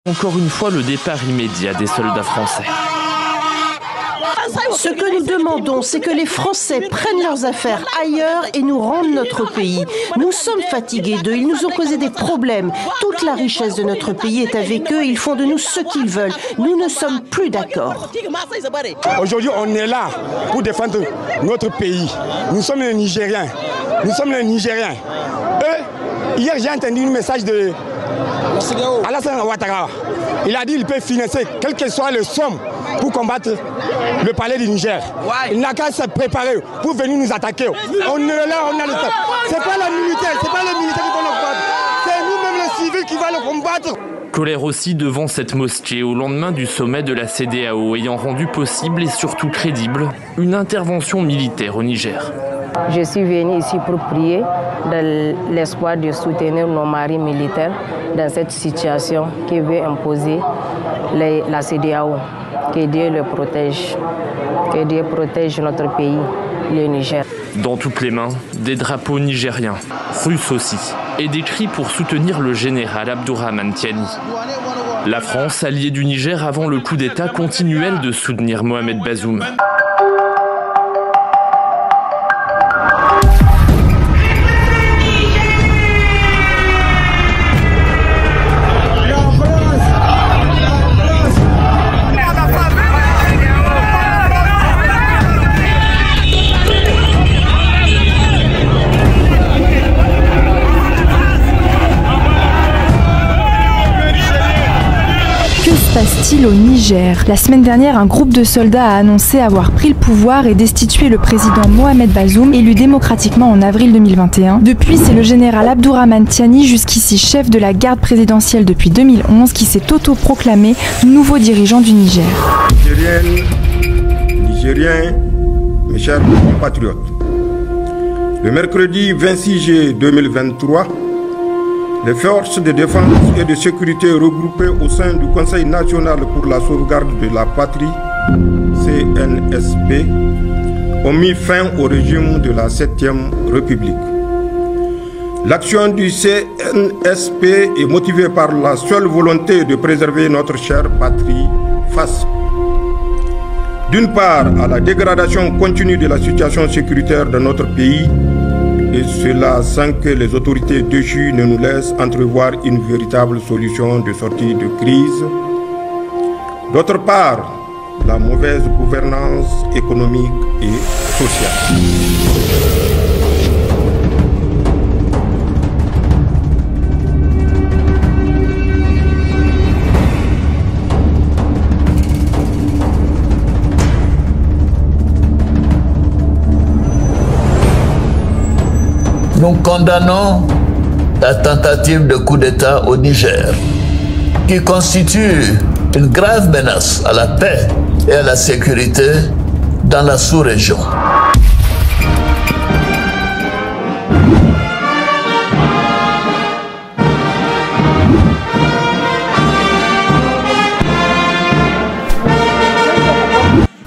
Encore une fois, le départ immédiat des soldats français. Ce que nous demandons, c'est que les Français prennent leurs affaires ailleurs et nous rendent notre pays. Nous sommes fatigués d'eux, ils nous ont causé des problèmes. Toute la richesse de notre pays est avec eux, ils font de nous ce qu'ils veulent. Nous ne sommes plus d'accord. Aujourd'hui, on est là pour défendre notre pays. Nous sommes les Nigériens. Nous sommes les Nigériens. Hier, j'ai entendu un message de Alassane Ouattara. Il a dit qu'il peut financer quelle que soit le somme pour combattre le palais du Niger. Il n'a qu'à se préparer pour venir nous attaquer. On est là, on a le temps. C'est pas les militaires qui vont le combattre. C'est nous-mêmes les civils qui vont le combattre. Colère aussi devant cette mosquée au lendemain du sommet de la CEDEAO ayant rendu possible et surtout crédible une intervention militaire au Niger. Je suis venue ici pour prier dans l'espoir de soutenir nos maris militaires dans cette situation qui veut imposer la CEDEAO. Que Dieu le protège, que Dieu protège notre pays, le Niger. Dans toutes les mains, des drapeaux nigériens, russes aussi, et des cris pour soutenir le général Abdourahmane Tiani. La France, alliée du Niger avant le coup d'État, continuait de soutenir Mohamed Bazoum. Que se passe-t-il au Niger? La semaine dernière, un groupe de soldats a annoncé avoir pris le pouvoir et destitué le président Mohamed Bazoum, élu démocratiquement en avril 2021. Depuis, c'est le général Abdourahmane Tiani, jusqu'ici chef de la garde présidentielle depuis 2011, qui s'est autoproclamé nouveau dirigeant du Niger. Nigériens, mes chers compatriotes, le mercredi 26 juillet 2023, les forces de défense et de sécurité regroupées au sein du Conseil national pour la sauvegarde de la patrie, CNSP, ont mis fin au régime de la 7e République. L'action du CNSP est motivée par la seule volonté de préserver notre chère patrie face, d'une part, à la dégradation continue de la situation sécuritaire de notre pays, et cela sans que les autorités déchues ne nous laissent entrevoir une véritable solution de sortie de crise. D'autre part, la mauvaise gouvernance économique et sociale. Nous condamnons la tentative de coup d'État au Niger, qui constitue une grave menace à la paix et à la sécurité dans la sous-région.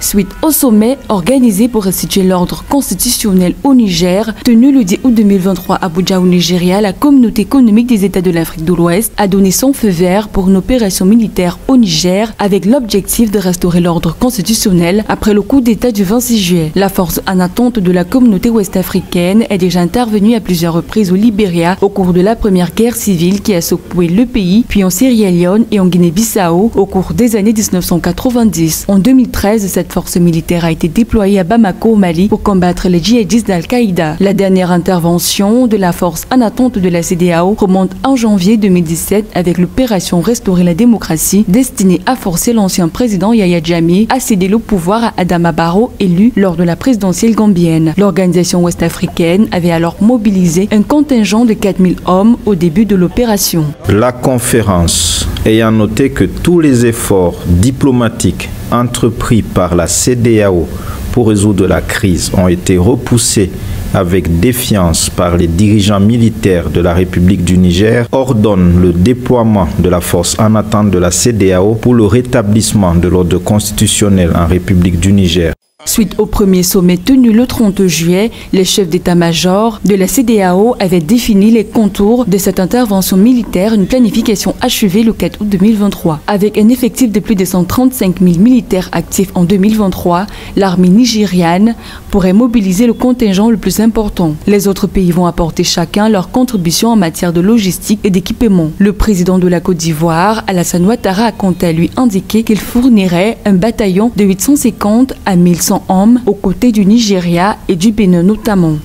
Suite au sommet organisé pour restituer l'ordre constitutionnel au Niger, tenu le 10 août 2023 à Abuja au Nigeria, la communauté économique des États de l'Afrique de l'Ouest a donné son feu vert pour une opération militaire au Niger avec l'objectif de restaurer l'ordre constitutionnel après le coup d'État du 26 juillet. La force en attente de la communauté ouest-africaine est déjà intervenue à plusieurs reprises au Libéria au cours de la première guerre civile qui a secoué le pays, puis en Sierra Leone et en Guinée-Bissau au cours des années 1990. En 2013, cette force militaire a été déployée à Bamako au Mali pour combattre les djihadistes d'Al-Qaïda. La dernière intervention de la force en attente de la CEDEAO remonte en janvier 2017 avec l'opération Restaurer la démocratie destinée à forcer l'ancien président Yahya Jammeh à céder le pouvoir à Adama Barrow, élu lors de la présidentielle gambienne. L'organisation ouest-africaine avait alors mobilisé un contingent de 4000 hommes au début de l'opération. La conférence ayant noté que tous les efforts diplomatiques entrepris par la CEDEAO pour résoudre la crise ont été repoussés avec défiance par les dirigeants militaires de la République du Niger, ordonne le déploiement de la force en attente de la CEDEAO pour le rétablissement de l'ordre constitutionnel en République du Niger. Suite au premier sommet tenu le 30 juillet, les chefs d'état-major de la CEDEAO avaient défini les contours de cette intervention militaire, une planification achevée le 4 août 2023. Avec un effectif de plus de 135 000 militaires actifs en 2023, l'armée nigériane pourrait mobiliser le contingent le plus important. Les autres pays vont apporter chacun leur contribution en matière de logistique et d'équipement. Le président de la Côte d'Ivoire, Alassane Ouattara, a quant à lui indiqué qu'il fournirait un bataillon de 850 à 1100 hommes aux côtés du Nigeria et du Bénin notamment.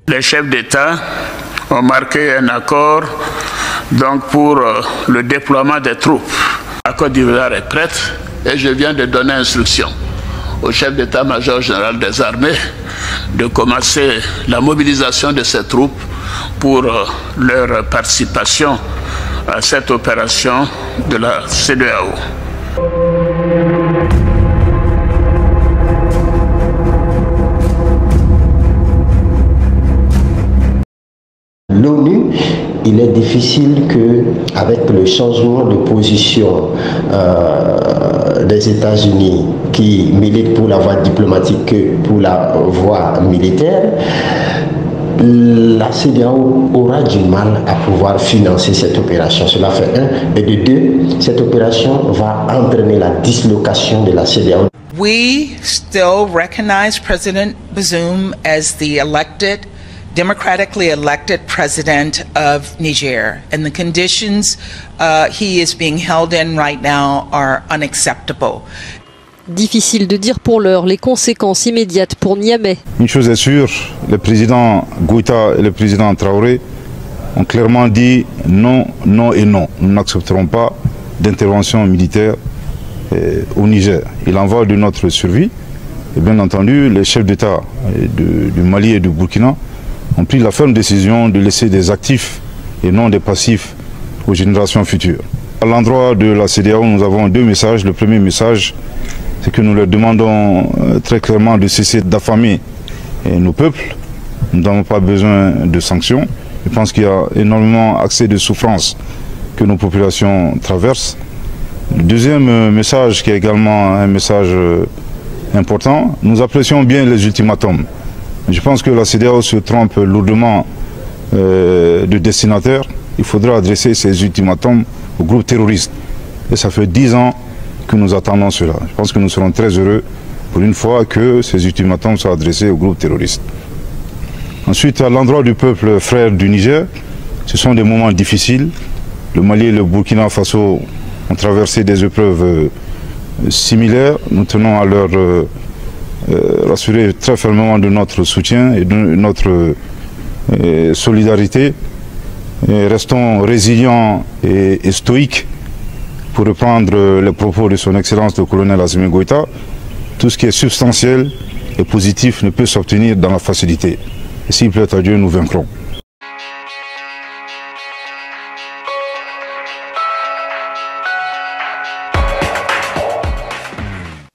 Les chefs d'État ont marqué un accord pour le déploiement des troupes. La Côte d'Ivoire est prête et je viens de donner instruction au chef d'état-major général des armées de commencer la mobilisation de ces troupes pour leur participation à cette opération de la CEDEAO. L'ONU, il est difficile qu'avec le changement de position des États-Unis qui militent pour la voie diplomatique que pour la voie militaire, la CEDEAO aura du mal à pouvoir financer cette opération. Cela fait un. Et de deux, cette opération va entraîner la dislocation de la CEDEAO. We still recognize President Bazoum as the democratically elected president of Niger, and the conditions he is being held in right now are unacceptable. Difficile de dire pour l'heure les conséquences immédiates pour Niamey. Une chose est sûre, le président Goïta et le président Traoré ont clairement dit non, non et non. Nous n'accepterons pas d'intervention militaire au Niger. Il en va de notre survie. Et bien entendu, les chefs d'État du Mali et du Burkina ont pris la ferme décision de laisser des actifs et non des passifs aux générations futures. À l'endroit de la CEDEAO, nous avons deux messages. Le premier message, c'est que nous leur demandons très clairement de cesser d'affamer nos peuples. Nous n'avons pas besoin de sanctions. Je pense qu'il y a énormément accès de souffrance que nos populations traversent. Le deuxième message, qui est également un message important, nous apprécions bien les ultimatums. Je pense que la CEDEAO se trompe lourdement de destinataire. Il faudra adresser ces ultimatums aux groupes terroristes. Et ça fait 10 ans que nous attendons cela. Je pense que nous serons très heureux pour une fois que ces ultimatums soient adressés aux groupes terroristes. Ensuite, à l'endroit du peuple frère du Niger, ce sont des moments difficiles. Le Mali et le Burkina Faso ont traversé des épreuves similaires. Nous tenons à leur rassurer très fermement de notre soutien et de notre solidarité. Et restons résilients et stoïques, pour reprendre les propos de son Excellence le colonel Assimi Goïta. Tout ce qui est substantiel et positif ne peut s'obtenir dans la facilité. Et s'il plaît à Dieu, nous vaincrons.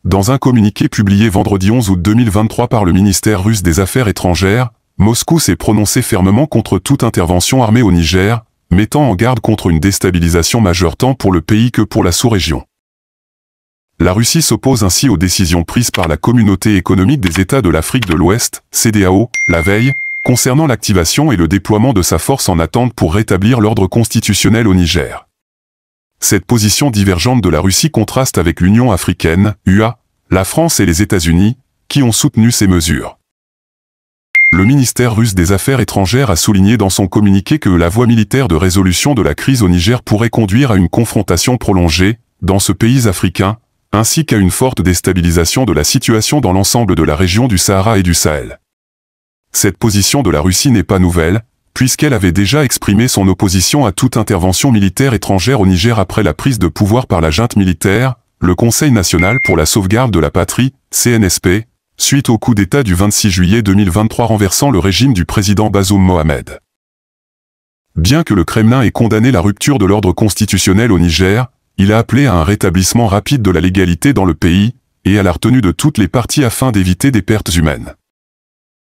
Dans un communiqué publié vendredi 11 août 2023 par le ministère russe des Affaires étrangères, Moscou s'est prononcé fermement contre toute intervention armée au Niger, mettant en garde contre une déstabilisation majeure tant pour le pays que pour la sous-région. La Russie s'oppose ainsi aux décisions prises par la Communauté économique des États de l'Afrique de l'Ouest, CEDEAO, la veille, concernant l'activation et le déploiement de sa force en attente pour rétablir l'ordre constitutionnel au Niger. Cette position divergente de la Russie contraste avec l'Union africaine, UA, la France et les États-Unis, qui ont soutenu ces mesures. Le ministère russe des Affaires étrangères a souligné dans son communiqué que la voie militaire de résolution de la crise au Niger pourrait conduire à une confrontation prolongée, dans ce pays africain, ainsi qu'à une forte déstabilisation de la situation dans l'ensemble de la région du Sahara et du Sahel. Cette position de la Russie n'est pas nouvelle, puisqu'elle avait déjà exprimé son opposition à toute intervention militaire étrangère au Niger après la prise de pouvoir par la junte militaire, le Conseil national pour la sauvegarde de la patrie, CNSP, suite au coup d'État du 26 juillet 2023 renversant le régime du président Bazoum Mohamed. Bien que le Kremlin ait condamné la rupture de l'ordre constitutionnel au Niger, il a appelé à un rétablissement rapide de la légalité dans le pays, et à la retenue de toutes les parties afin d'éviter des pertes humaines.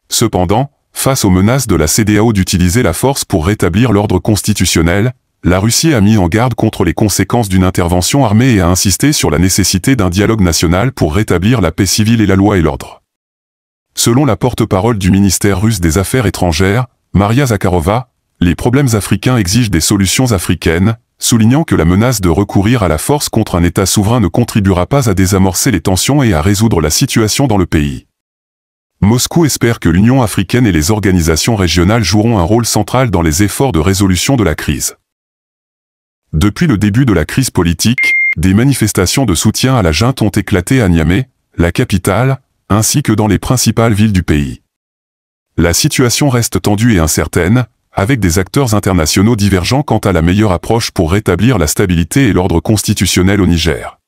Cependant, face aux menaces de la CEDEAO d'utiliser la force pour rétablir l'ordre constitutionnel, la Russie a mis en garde contre les conséquences d'une intervention armée et a insisté sur la nécessité d'un dialogue national pour rétablir la paix civile et la loi et l'ordre. Selon la porte-parole du ministère russe des Affaires étrangères, Maria Zakharova, les problèmes africains exigent des solutions africaines, soulignant que la menace de recourir à la force contre un État souverain ne contribuera pas à désamorcer les tensions et à résoudre la situation dans le pays. Moscou espère que l'Union africaine et les organisations régionales joueront un rôle central dans les efforts de résolution de la crise. Depuis le début de la crise politique, des manifestations de soutien à la junte ont éclaté à Niamey, la capitale, ainsi que dans les principales villes du pays. La situation reste tendue et incertaine, avec des acteurs internationaux divergents quant à la meilleure approche pour rétablir la stabilité et l'ordre constitutionnel au Niger.